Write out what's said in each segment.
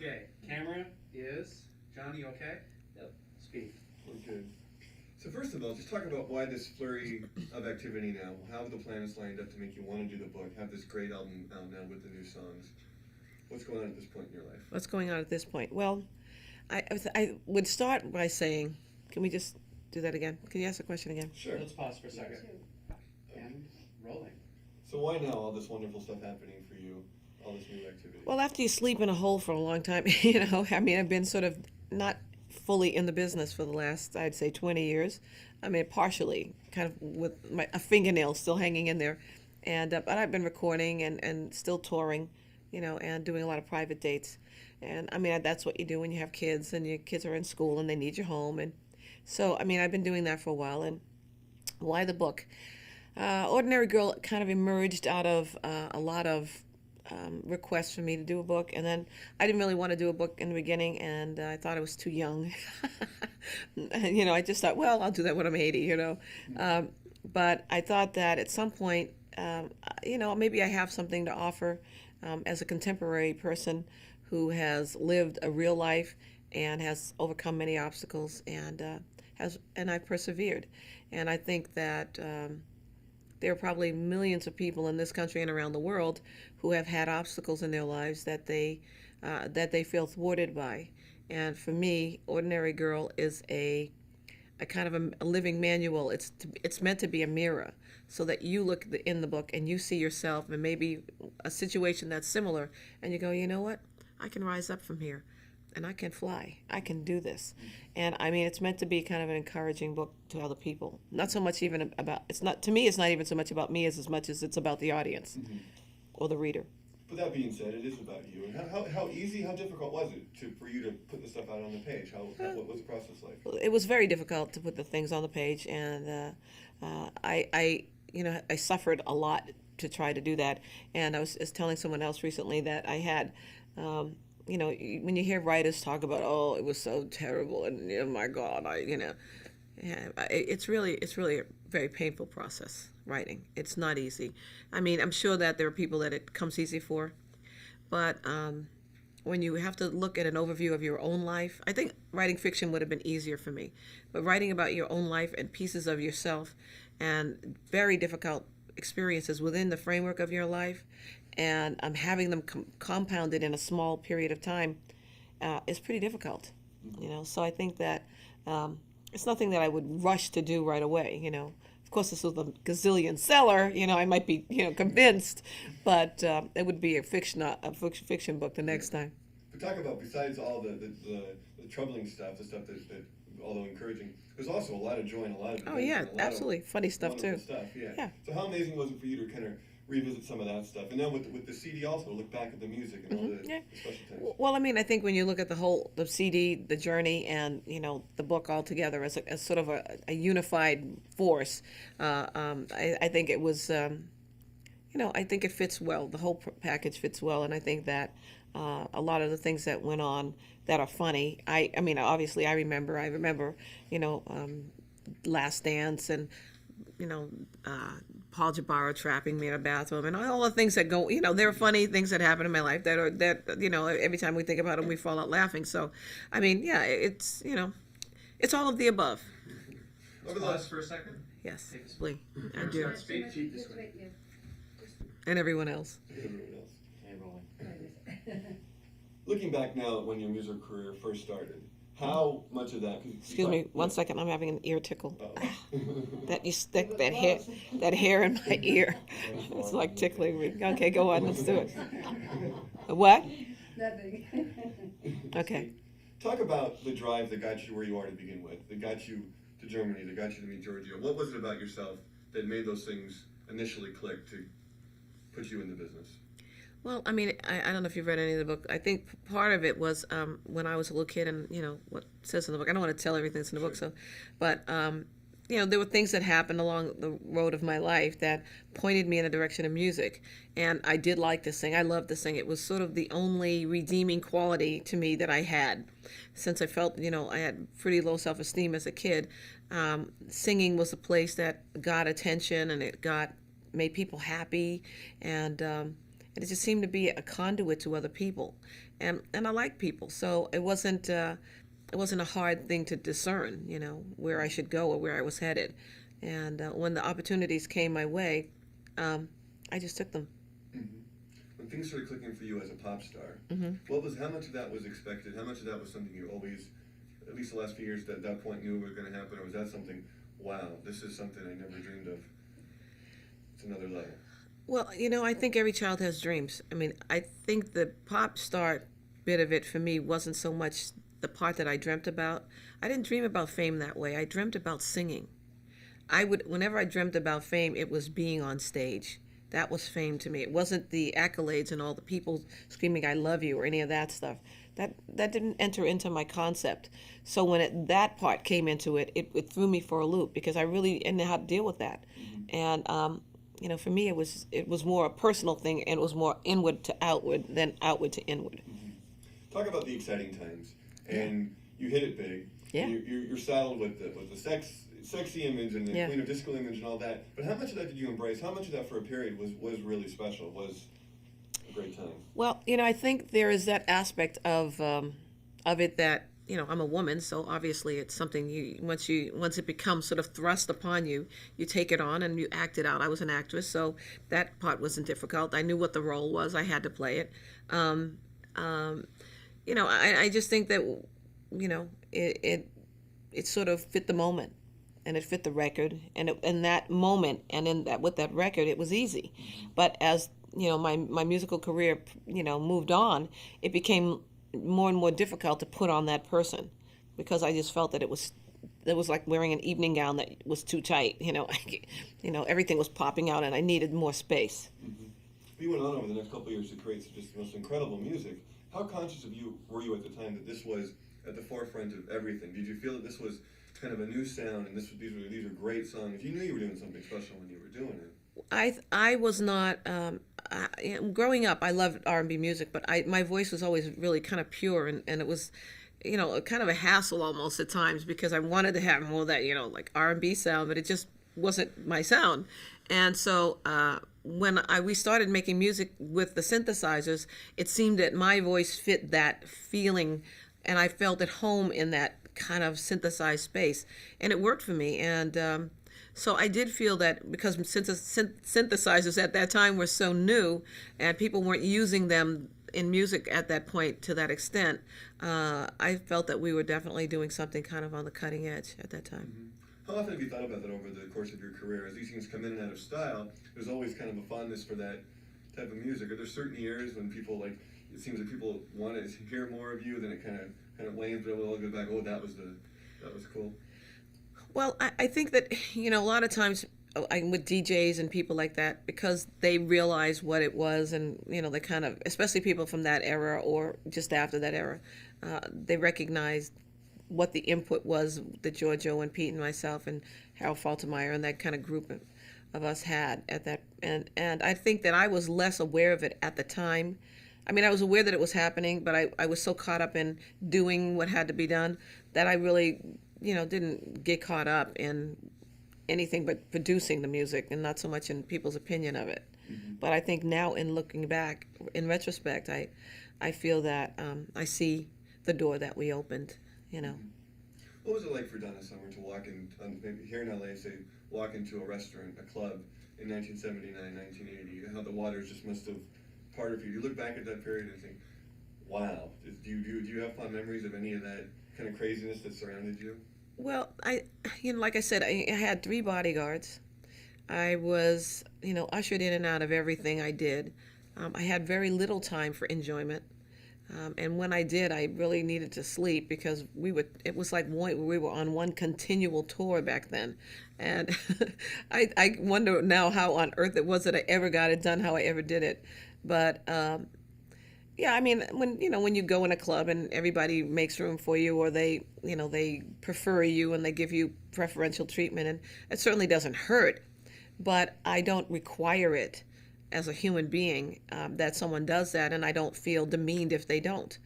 Okay, camera is Johnny. Okay. Yep. Speed. Okay. So first of all, just talk about why this flurry of activity now. How have the planets lined up to make you want to do the book? Have this great album out now with the new songs. What's going on at this point in your life? What's going on at this point? Well, I would start by saying, can we just do that again? Can you ask the question again? Sure. Let's pause for a second. And rolling. So why now all this wonderful stuff happening for you? All this new activity? Well, after you sleep in a hole for a long time, I mean, I've been sort of not fully in the business for the last, I'd say, 20 years. I mean, partially, kind of with a fingernail still hanging in there. And but I've been recording and still touring, and doing a lot of private dates. And I mean, that's what you do when you have kids and your kids are in school and they need you home. And so, I mean, I've been doing that for a while. And why the book? Ordinary Girl kind of emerged out of a lot of requests for me to do a book, and then I didn't really want to do a book in the beginning, and I thought I was too young. And, I just thought, well, I'll do that when I'm 80, but I thought that at some point, maybe I have something to offer as a contemporary person who has lived a real life and has overcome many obstacles and I've persevered. And I think that there are probably millions of people in this country and around the world who have had obstacles in their lives that they feel thwarted by. And for me, Ordinary Girl is a kind of a living manual. It's meant to be a mirror so that you look in the book and you see yourself and maybe a situation that's similar, and you go, you know what? I can rise up from here. And I can fly. I can do this. And I mean, it's meant to be kind of an encouraging book to other people. Not so much even about, to me, it's not even so much about me as much as it's about the audience or the reader. But that being said, it is about you. And how easy, how difficult was it for you to put the stuff out on the page? What was the process like? It was very difficult to put the things on the page, and I suffered a lot to try to do that. And I was telling someone else recently that I had, when you hear writers talk about, oh, it was so terrible, and oh my God, it's really a very painful process, writing. It's not easy. I mean, I'm sure that there are people that it comes easy for, but when you have to look at an overview of your own life, I think writing fiction would have been easier for me. But writing about your own life and pieces of yourself and very difficult experiences within the framework of your life, and having them compounded in a small period of time is pretty difficult. So I think that it's nothing that I would rush to do right away. Of course, this was a gazillion seller. I might be convinced, but it would be a fiction book the next time. But talk about, besides all the troubling stuff, the stuff that although encouraging, there's also a lot of joy and a lot of oh yeah, absolutely funny stuff too. Stuff, yeah. So how amazing was it for you to kind of revisit some of that stuff, and then with the CD also look back at the music and all the special things? Well, I mean, I think when you look at the CD, the journey, and the book all together as sort of a unified force, I think it was, I think it fits well. The whole package fits well, and I think that a lot of the things that went on that are funny. I mean, obviously, I remember, Last Dance and, Paul Jabara trapping me in a bathroom and all the things that go, there are funny things that happen in my life that every time we think about them, we fall out laughing. So, I mean, yeah, it's all of the above. Pause for a second. Yes, please. I do. Speed. And everyone else. And rolling. Looking back now at when your music career first started, how much of that? Excuse me, one second. I'm having an ear tickle. That you stick that hair in my ear. It's like tickling me. Okay, go on. Let's do it. What? Nothing. Okay. Talk about the drive that got you where you are to begin with, that got you to Germany, that got you to meet Giorgio. What was it about yourself that made those things initially click to put you in the business? Well, I mean, I don't know if you've read any of the book. I think part of it was when I was a little kid, and what it says in the book. I don't want to tell everything that's in the book, but there were things that happened along the road of my life that pointed me in the direction of music, and I did like to sing. I loved to sing. It was sort of the only redeeming quality to me that I had, since I felt I had pretty low self-esteem as a kid. Singing was a place that got attention, and it made people happy, and and it just seemed to be a conduit to other people, and I like people, so it wasn't a hard thing to discern, where I should go or where I was headed, and when the opportunities came my way, I just took them. Mm-hmm. When things started clicking for you as a pop star, Mm-hmm. how much of that was expected? How much of that was something you always, at least the last few years, at that point knew was going to happen, or was that something, wow, this is something I never dreamed of? It's another level. Well, I think every child has dreams. I mean, I think the pop star bit of it for me wasn't so much the part that I dreamt about. I didn't dream about fame that way. I dreamt about singing. Whenever I dreamt about fame, it was being on stage. That was fame to me. It wasn't the accolades and all the people screaming "I love you" or any of that stuff. That didn't enter into my concept. So when that part came into it, it threw me for a loop because I really didn't know how to deal with that. And for me, it was more a personal thing, and it was more inward to outward than outward to inward. Talk about the exciting times, and you hit it big. Yeah. You're saddled with the sexy image and the Yeah. Queen of Disco image and all that. But how much of that did you embrace? How much of that for a period was really special? Was a great time? Well, I think there is that aspect of it that I'm a woman, so obviously it's something once it becomes sort of thrust upon you, you take it on and you act it out. I was an actress, so that part wasn't difficult. I knew what the role was. I had to play it. I just think that it sort of fit the moment, and it fit the record, and in that moment, and with that record, it was easy. But as my musical career moved on, it became more and more difficult to put on that person, because I just felt that it was like wearing an evening gown that was too tight. Everything was popping out, and I needed more space. Mm-hmm. You went on over the next couple of years to create just the most incredible music. How conscious were you at the time that this was at the forefront of everything? Did you feel that this was kind of a new sound, and these were great songs? You knew you were doing something special when you were doing it. I was not. Growing up, I loved R&B music, but my voice was always really kind of pure, and it was, kind of a hassle almost at times, because I wanted to have more of that, like R&B sound, but it just wasn't my sound. And so when we started making music with the synthesizers, it seemed that my voice fit that feeling, and I felt at home in that kind of synthesized space, and it worked for me. And so I did feel that because synthesizers at that time were so new and people weren't using them in music at that point to that extent, I felt that we were definitely doing something kind of on the cutting edge at that time. Mm-hmm. How often have you thought about that over the course of your career? As these things come in and out of style, there's always kind of a fondness for that type of music. Are there certain years when people it seems like people want to hear more of you, then it kind of wanes, but we'll all go back, oh, that was cool? Well, I think that, a lot of times with DJs and people like that, because they realize what it was, and, they kind of, especially people from that era or just after that era, they recognize what the input was that Giorgio and Pete and myself and Harold Faltermeyer and that kind of group of us had at that. And I think that I was less aware of it at the time. I mean, I was aware that it was happening, but I was so caught up in doing what had to be done that I really, didn't get caught up in anything but producing the music and not so much in people's opinion of it. Mm-hmm. But I think now, in looking back, in retrospect, I feel that I see the door that we opened, Mm-hmm. What was it like for Donna Summer to walk in, maybe here in LA, say, walk into a restaurant, a club in 1979, 1980, how the waters just must have parted for you? You look back at that period and think, wow, do you have fond memories of any of that kind of craziness that surrounded you? Well, like I said, I had 3 bodyguards. I was, ushered in and out of everything I did. I had very little time for enjoyment. And when I did, I really needed to sleep, because it was like we were on one continual tour back then. And I wonder now how on earth it was that I ever got it done, how I ever did it. But yeah, I mean, when you go in a club and everybody makes room for you, or they prefer you and they give you preferential treatment, and it certainly doesn't hurt, but I don't require it as a human being, that someone does that, and I don't feel demeaned if they don't.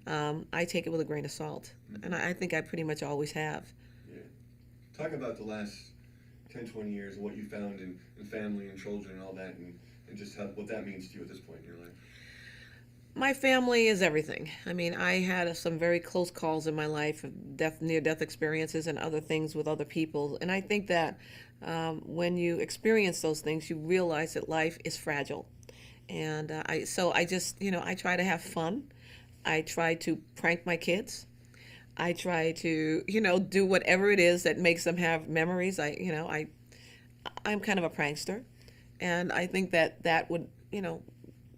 I take it with a grain of salt, and I think I pretty much always have. Yeah. Talk about the last 10, 20 years and what you found in family and children and all that, and and just what that means to you at this point in your life. My family is everything. I mean, I had some very close calls in my life, of near-death experiences and other things with other people. And I think that when you experience those things, you realize that life is fragile. And I just, I try to have fun. I try to prank my kids. I try to, do whatever it is that makes them have memories. I'm kind of a prankster. And I think that would,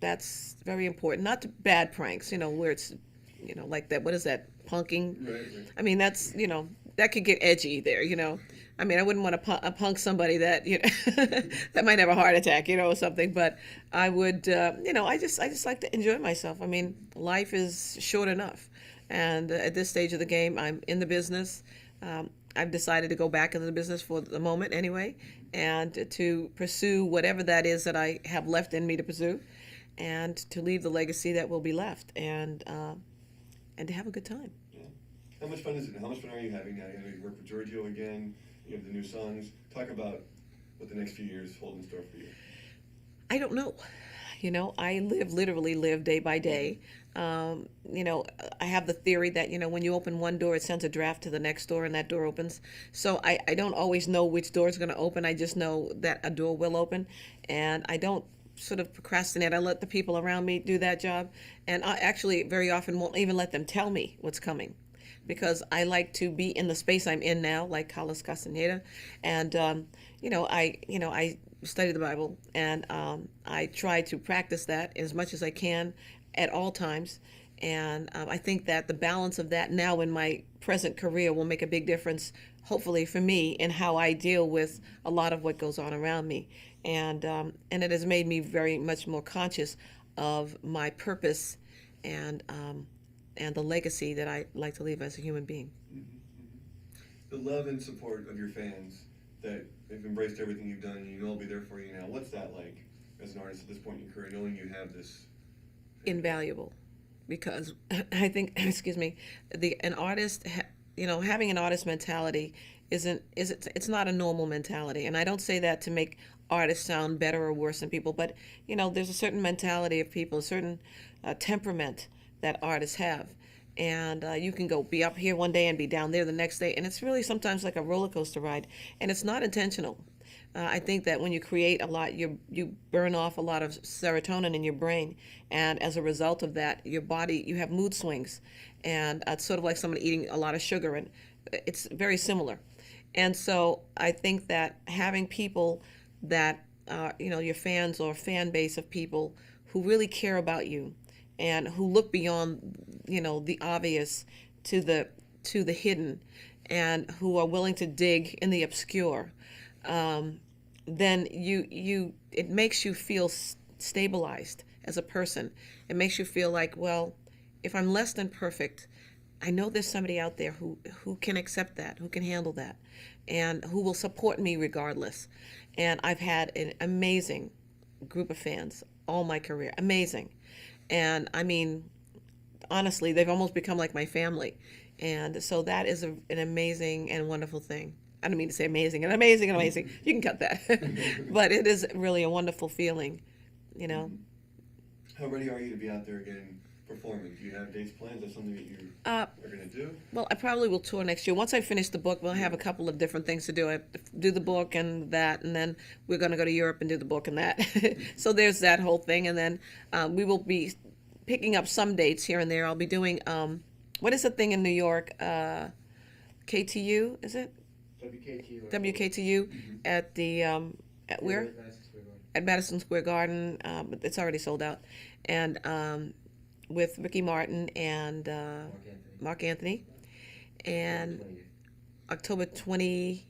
that's very important. Not bad pranks, where it's, like that. What is that? Punking. Right. I mean, that's, that could get edgy there. I mean, I wouldn't want to punk somebody that, that might have a heart attack, or something. But I would, I just like to enjoy myself. I mean, life is short enough. And at this stage of the game, I'm in the business. I've decided to go back into the business for the moment anyway, and to pursue whatever that is that I have left in me to pursue, and to leave the legacy that will be left, and to have a good time. Yeah. How much fun is it? How much fun are you having now? You work with Giorgio again. You have the new songs. Talk about what the next few years hold in store for you. I don't know. I literally live day by day. I have the theory that, when you open one door, it sends a draft to the next door, and that door opens. So I don't always know which door is going to open. I just know that a door will open, and I don't sort of procrastinate. I let the people around me do that job, and I actually very often won't even let them tell me what's coming, because I like to be in the space I'm in now, like Carlos Castaneda, and I study the Bible, and I try to practice that as much as I can at all times. And I think that the balance of that now in my present career will make a big difference, hopefully for me, in how I deal with a lot of what goes on around me. And it has made me very much more conscious of my purpose and the legacy that I like to leave as a human being. The love and support of your fans that have embraced everything you've done, and you know will be there for you now. What's that like as an artist at this point in your career, knowing you have this? Invaluable, because I think, excuse me, an artist, having an artist mentality it's not a normal mentality. And I don't say that to make artists sound better or worse than people, but there's a certain mentality of people, a certain temperament that artists have. And you can be up here one day and be down there the next day, and it's really sometimes like a roller coaster ride, and it's not intentional. I think that when you create a lot, you burn off a lot of serotonin in your brain, and as a result of that, your body, you have mood swings, and it's sort of like someone eating a lot of sugar, and it's very similar. And so I think that having people that, your fans or fan base of people who really care about you, and who look beyond, the obvious to the hidden, and who are willing to dig in the obscure, then it makes you feel stabilized as a person. It makes you feel like, well, if I'm less than perfect, I know there's somebody out there who can accept that, who can handle that, and who will support me regardless. And I've had an amazing group of fans all my career, amazing. And I mean, honestly, they've almost become like my family. And so that is an amazing and wonderful thing. I don't mean to say amazing and amazing and amazing. You can cut that. But it is really a wonderful feeling, How ready are you to be out there again performing? Do you have dates planned? Is that something that you are going to do? Well, I probably will tour next year. Once I finish the book, we'll have a couple of different things to do. I do the book and that, and then we're going to go to Europe and do the book and that. So there's that whole thing. And then we will be picking up some dates here and there. I'll be doing, what is the thing in New York? KTU, is it? WKTU. WKTU at the, at where? At Madison Square Garden. But it's already sold out. And with Ricky Martin and Mark Anthony. And October 28th.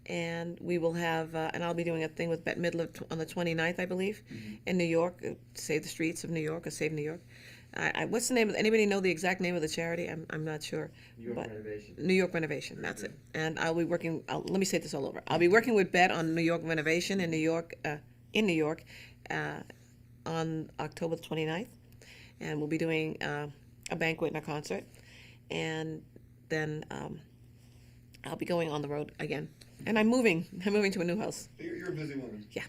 And we will have, and I'll be doing a thing with Bette Midler on the 29th, I believe, in New York, Save the Streets of New York, or Save New York. What's the name of, anybody know the exact name of the charity? I'm not sure. New York Renovation. New York Renovation, that's it. And I'll be working, let me say this all over. I'll be working with Bette on New York Renovation in New York, on October 29th. And we'll be doing a banquet and a concert. And then I'll be going on the road again And I'm moving to a new house. You're a busy woman. Yeah.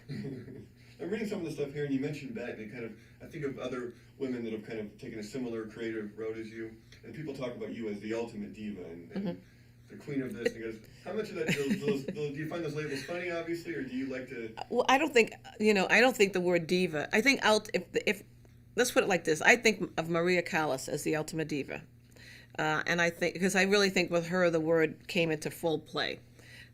I'm reading some of the stuff here, and you mentioned Bette, and I think of other women that have kind of taken a similar creative road as you, and people talk about you as the ultimate diva, and the queen of this, and goes, how much of that, do you find those labels funny, obviously, or do you like to? Well, I don't think the word diva, I think if let's put it like this, I think of Maria Callas as the ultimate diva. And I think, because I really think with her, the word came into full play.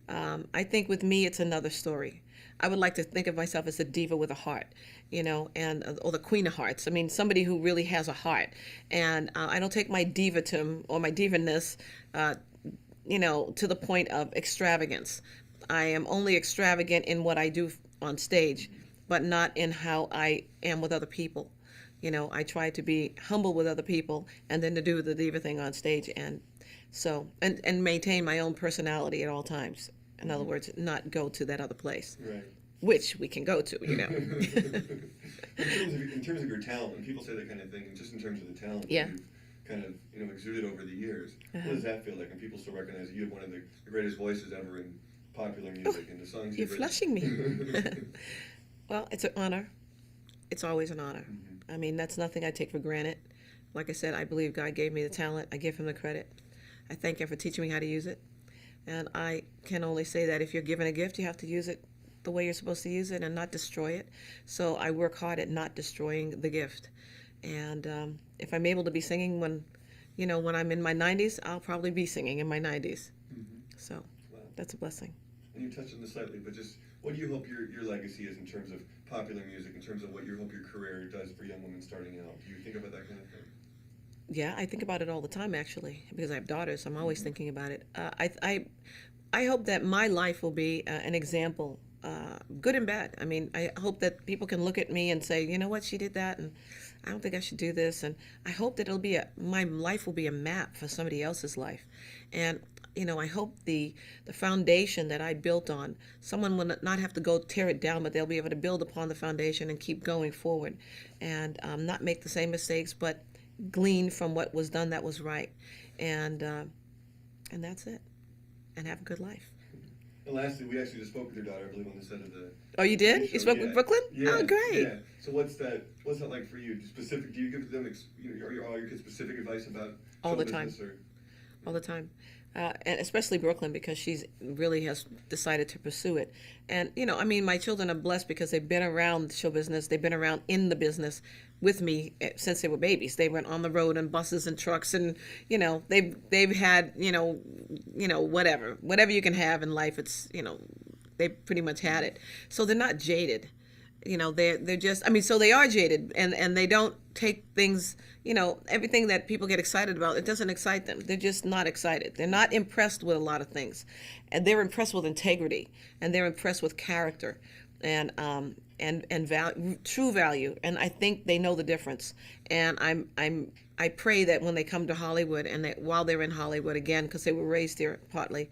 I think with me, it's another story. I would like to think of myself as a diva with a heart, or the queen of hearts. I mean, somebody who really has a heart. And I don't take my divatum or my divaness, to the point of extravagance. I am only extravagant in what I do on stage, but not in how I am with other people. I try to be humble with other people and then to do the diva thing on stage, and maintain my own personality at all times. In other words, not go to that other place, Right. which we can go to, in terms of your talent, when people say that kind of thing, and just in terms of the talent Yeah. that you've kind of exuded over the years, what does that feel like when people still recognize that you have one of the greatest voices ever in popular music and the songs You're you've flushing me. written? Well, it's an honor. It's always an honor. I mean, that's nothing I take for granted. Like I said, I believe God gave me the talent. I give him the credit. I thank him for teaching me how to use it. And I can only say that if you're given a gift, you have to use it the way you're supposed to use it and not destroy it. So I work hard at not destroying the gift. And if I'm able to be singing when I'm in my 90s, I'll probably be singing in my 90s. So that's a blessing. And you touched on this slightly, but just what do you hope your legacy is in terms of popular music, in terms of what you hope your career does for young women starting out? Do you think about that kind of thing? Yeah, I think about it all the time, actually, because I have daughters. I'm always thinking about it. I hope that my life will be an example, good and bad. I mean, I hope that people can look at me and say, you know what, she did that, and I don't think I should do this. And I hope that my life will be a map for somebody else's life. And I hope the foundation that I built on, someone will not have to go tear it down, but they'll be able to build upon the foundation and keep going forward, and not make the same mistakes, but glean from what was done that was right, and that's it, and have a good life. And lastly, we actually just spoke with your daughter, I believe, on the set of the. Oh, you did? show. You spoke with Brooklyn? Yeah. Oh, great. Yeah. So what's that like for you? Specific? Do you give them all your kids specific advice about All show the time. business, or? All the time. And especially Brooklyn, because she's really has decided to pursue it. And, my children are blessed because they've been around show business. They've been around in the business with me since they were babies. They went on the road in buses and trucks, and, they've had, whatever you can have in life. It's, they pretty much had it. So they're not jaded. They're just, so they are jaded, and they don't take things, everything that people get excited about, it doesn't excite them. They're just not excited. They're not impressed with a lot of things, and they're impressed with integrity, and they're impressed with character, and true value. And I think they know the difference. And I pray that when they come to Hollywood, and that while they're in Hollywood again, because they were raised here partly,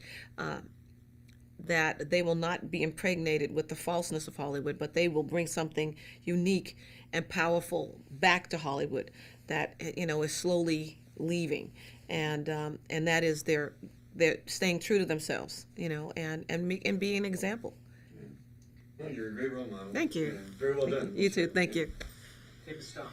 that they will not be impregnated with the falseness of Hollywood, but they will bring something unique and powerful back to Hollywood that is slowly leaving, and that is they're staying true to themselves, and being an example. Well, you're a great role model. Thank you. Yeah, very well done. You too. Thank you. Take a stop.